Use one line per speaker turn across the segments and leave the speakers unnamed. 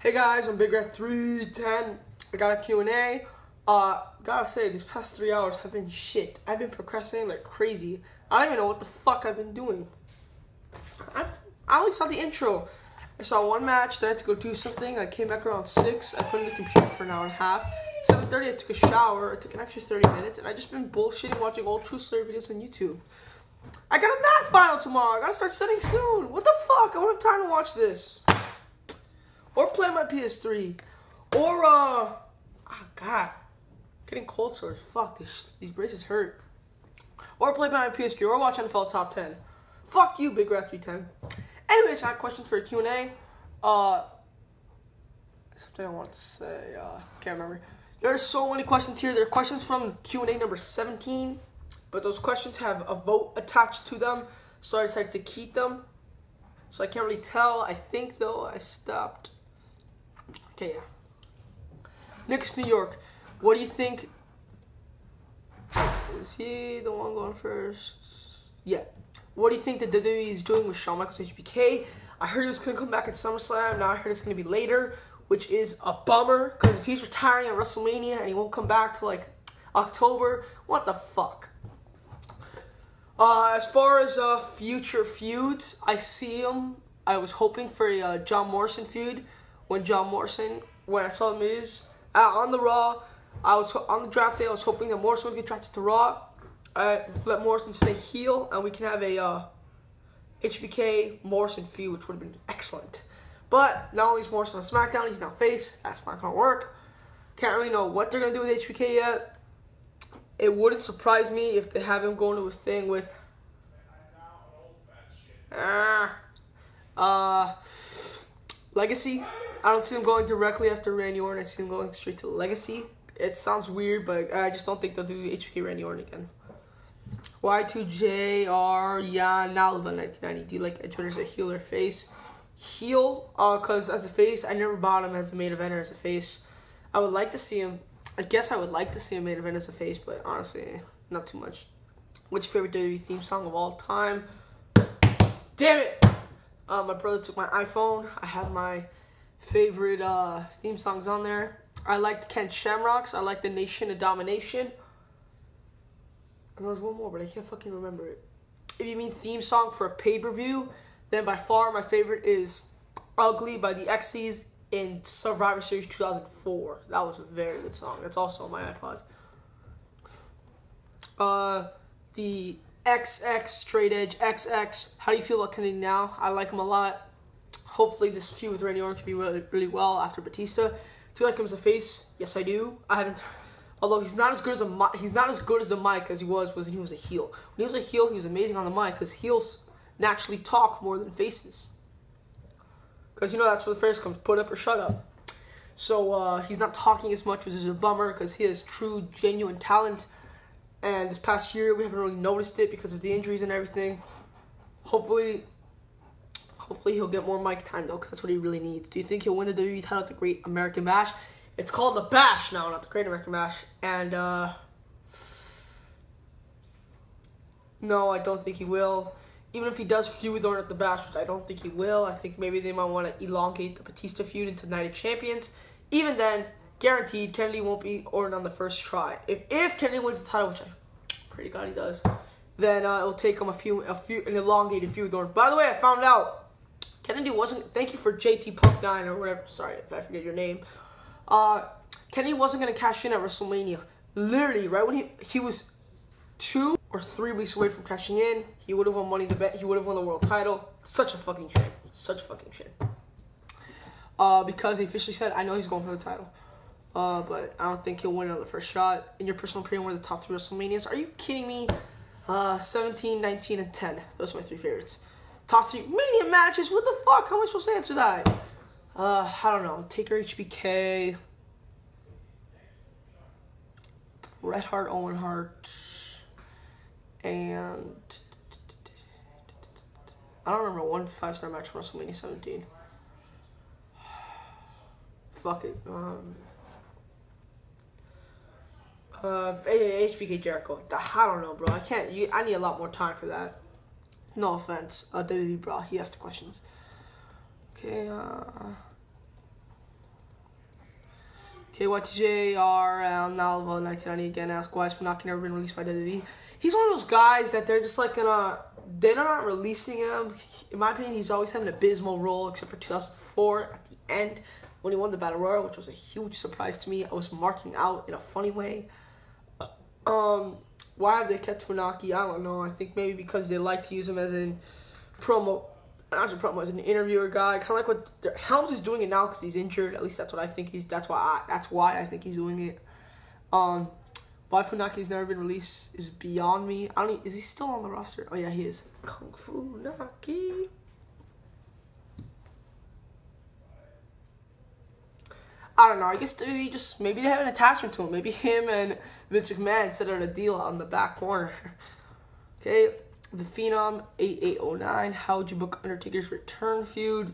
Hey guys, I'm Bigrat310. I got a Q&A. Gotta say, these past 3 hours have been shit. I've been procrastinating like crazy. I don't even know what the fuck I've been doing. I only saw the intro. I saw one match, then I had to go do something. I came back around 6. I put in the computer for an hour and a half. 7:30, I took a shower. I took an extra 30 minutes, and I just been bullshitting watching old True Story videos on YouTube. I got a math final tomorrow. I gotta start studying soon. What the fuck? I won't have time to watch this. Or play my PS3. Or, oh god. Getting cold sores. Fuck, these braces hurt. Or play by my PS3. Or watch NFL Top 10. Fuck you, Bigrat310. Anyways, I have questions for a Q&A. Something I wanted to say. Can't remember. There are so many questions here. There are questions from Q&A number 17. But those questions have a vote attached to them. So I decided to keep them. So I can't really tell. I think, though, I stopped. Okay, yeah. NickisNY, what do you think? Is he the one going first? Yeah. What do you think the WWE is doing with Shawn Michaels HBK? I heard he was going to come back at SummerSlam. Now I heard it's going to be later, which is a bummer. Because if he's retiring at WrestleMania and he won't come back till like October, what the fuck? As far as future feuds, I see him. I was hoping for a John Morrison feud. When I saw The Miz on the Raw, on the draft day, I was hoping that Morrison would get drafted to Raw. Let Morrison stay heel, and we can have a HBK Morrison feud, which would have been excellent. But not only is Morrison on SmackDown, he's now face. That's not going to work. Can't really know what they're going to do with HBK yet. It wouldn't surprise me if they have him go into a thing with Legacy. I don't see him going directly after Randy Orton. I see him going straight to Legacy. It sounds weird, but I just don't think they'll do HBK Randy Orton again. Y2JR, yeah, Nalva 1990. Do you like Edge as a heel or face? Heel, because as a face, I never bought him as a main eventer as a face. I would like to see him. I guess I would like to see a main event as a face, but honestly, not too much. What's your favorite WWE theme song of all time? Damn it! My brother took my iPhone. I have my favorite theme songs on there. I liked Ken Shamrock's. I like the Nation of Domination. And there was one more, but I can't fucking remember it. If you mean theme song for a pay-per-view, then by far my favorite is Ugly by TheXxstraightedgexx in Survivor Series 2004. That was a very good song. It's also on my iPod. The TheXxstraightedgexx. How do you feel about Kennedy now? I like him a lot. Hopefully this feud with Randy Orton can be really, really well after Batista. Do you like him as a face? Yes, I do. I haven't. Although he's not as good as the mic as he was when he was a heel. When he was a heel, he was amazing on the mic because heels naturally talk more than faces. Because, you know, that's where the phrase comes, put up or shut up. So, he's not talking as much, which is a bummer, because he has true, genuine talent. And this past year, we haven't really noticed it because of the injuries and everything. Hopefully he'll get more mic time, though, because that's what he really needs. Do you think he'll win the WWE title at the Great American Bash? It's called the Bash now, not the Great American Bash. And, no, I don't think he will. Even if he does feud with Orton at the Bash, which I don't think he will, I think maybe they might want to elongate the Batista feud into Night of Champions. Even then, guaranteed, Kennedy won't beat Orton on the first try. If Kennedy wins the title, which I pray to God he does, then it'll take him an elongated feud with Orton. By the way, I found out Kennedy wasn't. Thank you for JT Punk 9 or whatever. Sorry if I forget your name. Kennedy wasn't gonna cash in at WrestleMania. Literally, right when he was 2 or 3 weeks away from cashing in, he would have won Money in the Bank. He would have won the world title. Such a fucking shame. Such a fucking shame. Because he officially said, I know he's going for the title. But I don't think he'll win it on the first shot. In your personal opinion, what are the top 3 WrestleManias? Are you kidding me? 17, 19, and 10. Those are my 3 favorites. Top 3 Mania matches? What the fuck? How am I supposed to answer that? I don't know. Taker HBK. Bret Hart, Owen Hart. And I don't remember one 5-star match from WrestleMania 17. Fuck it. HBK Jericho. I don't know, bro. I can't. I need a lot more time for that. No offense, WWEbruh. He asked the questions. Okay. Okay, YTJR, Nalva, 1990 again, ask why has Funaki never been released by WWE? He's one of those guys that they're just like they're not releasing him. In my opinion, he's always had an abysmal role, except for 2004 at the end when he won the Battle Royal, which was a huge surprise to me. I was marking out in a funny way. Why have they kept Funaki? I don't know. I think maybe because they like to use him as an promo, not as a promo, as an interviewer guy. Kind of like what Helms is doing it now because he's injured. At least that's what I think that's why I think he's doing it. Why Funaki's never been released is beyond me. Is he still on the roster? Oh yeah, he is. Kung Fu Naki. I don't know. I guess maybe they have an attachment to him. Maybe him and Vince McMahon set out a deal on the back corner. Okay, the Phenom 8809. How would you book Undertaker's return feud?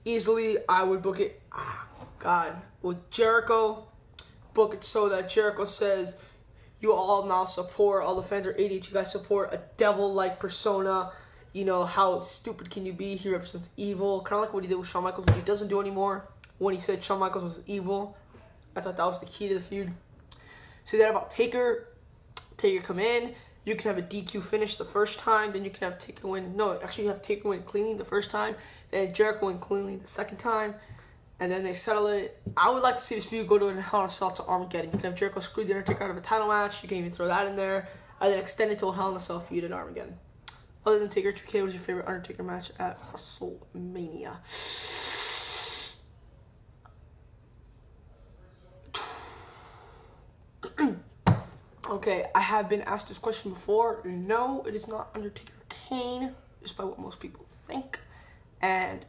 Easily, I would book it. With Jericho. Book it so that Jericho says, "You all now support. All the fans are idiots. You guys support a devil-like persona. You know, how stupid can you be? He represents evil." Kind of like what he did with Shawn Michaels, which he doesn't do anymore. When he said Shawn Michaels was evil, I thought that was the key to the feud. Say that about Taker. Taker come in. You can have a DQ finish the first time. Then you can have Taker win. No, actually you have Taker win cleanly the first time. Then Jericho win cleanly the second time. And then they settle it. I would like to see this feud go to a Hell in a Cell to Armageddon. You can have Jericho screw the Undertaker out of a title match. You can even throw that in there. And then extend it to a Hell in a Cell feud at Armageddon. Other than Taker 2K, what was your favorite Undertaker match at WrestleMania? Okay, I have been asked this question before. No, it is not Undertaker Kane, despite what most people think. And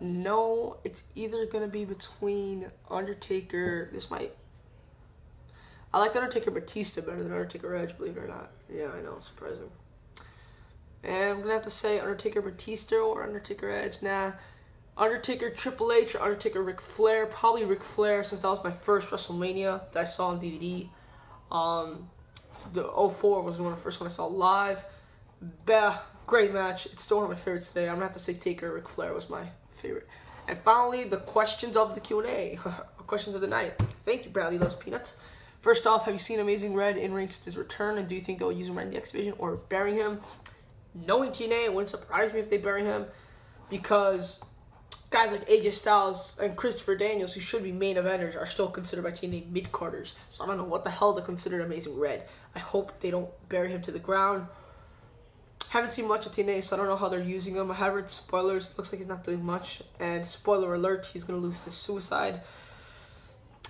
no, it's either going to be between Undertaker. I like Undertaker Batista better than Undertaker Edge, believe it or not. Yeah, I know, it's surprising. And I'm going to have to say Undertaker Batista or Undertaker Edge. Nah, Undertaker Triple H or Undertaker Ric Flair. Probably Ric Flair, since that was my first WrestleMania that I saw on DVD. The 04 was one of the first ones I saw live. Great match. It's still one of my favorites today. I'm going to have to say Taker or Ric Flair was my favorite. And finally, the questions of the Q&A. Questions of the night. Thank you, Bradley Loves Peanuts. First off, have you seen Amazing Red in ring since his return? And do you think they'll use him right in the X Division or bury him? Knowing TNA, it wouldn't surprise me if they bury him. Because guys like AJ Styles and Christopher Daniels, who should be main eventers, are still considered by TNA mid-carders. So I don't know what the hell to consider Amazing Red. I hope they don't bury him to the ground. Haven't seen much of TNA, so I don't know how they're using him. I have read spoilers. Looks like he's not doing much. And spoiler alert, he's going to lose to Suicide.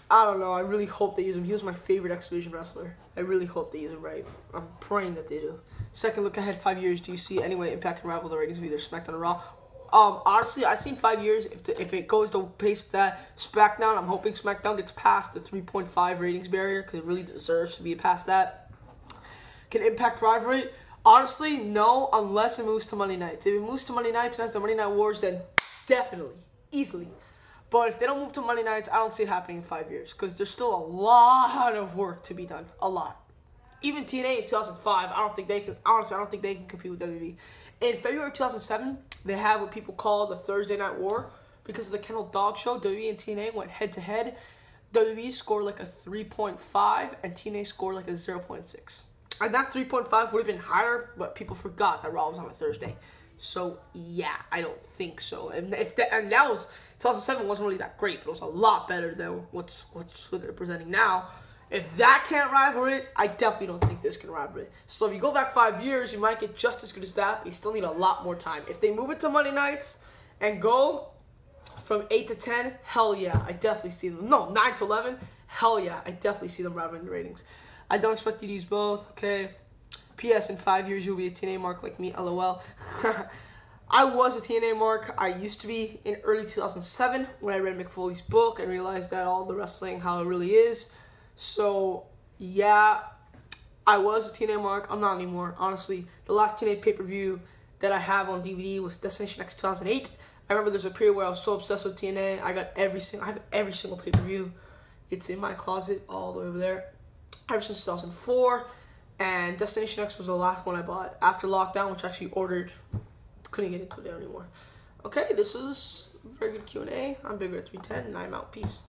I don't know. I really hope they use him. He was my favorite X Division wrestler. I really hope they use him right. I'm praying that they do. Second look ahead, 5 years. Do you see any way Impact can rival the ratings of either SmackDown or Raw? Honestly, I've seen 5 years. If it goes to pace that SmackDown, I'm hoping SmackDown gets past the 3.5 ratings barrier because it really deserves to be past that. Can Impact rival it? Honestly, no, unless it moves to Monday nights. If it moves to Monday nights and has the Monday Night Wars, then definitely, easily. But if they don't move to Monday nights, I don't see it happening in 5 years because there's still a lot of work to be done. A lot. Even TNA in 2005, I don't think they can. Honestly, I don't think they can compete with WWE. In February 2007, they have what people call the Thursday Night War. Because of the Kennel Dog Show, WWE and TNA went head-to-head. WWE scored like a 3.5, and TNA scored like a 0.6. And that 3.5 would have been higher, but people forgot that Raw was on a Thursday. So, yeah, I don't think so. And that was, 2007 wasn't really that great, but it was a lot better than what they're presenting now. If that can't rival it, I definitely don't think this can rival it. So if you go back 5 years, you might get just as good as that, but you still need a lot more time. If they move it to Monday nights and go from 8 to 10, hell yeah, I definitely see them. No, 9 to 11, hell yeah, I definitely see them rivaling the ratings. I don't expect you to use both, okay? P.S. In 5 years, you'll be a TNA mark like me, LOL. I was a TNA mark. I used to be in early 2007 when I read Mick Foley's book and realized that all the wrestling, how it really is. So, yeah, I was a TNA mark. I'm not anymore, honestly. The last TNA pay-per-view that I have on DVD was Destination X 2008. I remember there's a period where I was so obsessed with TNA. I have every single pay-per-view. It's in my closet all the way over there. Ever since 2004. And Destination X was the last one I bought after lockdown, which I actually ordered. Couldn't get into it anymore. Okay, this is a very good Q&A. I'm Bigrat310, and I'm out. Peace.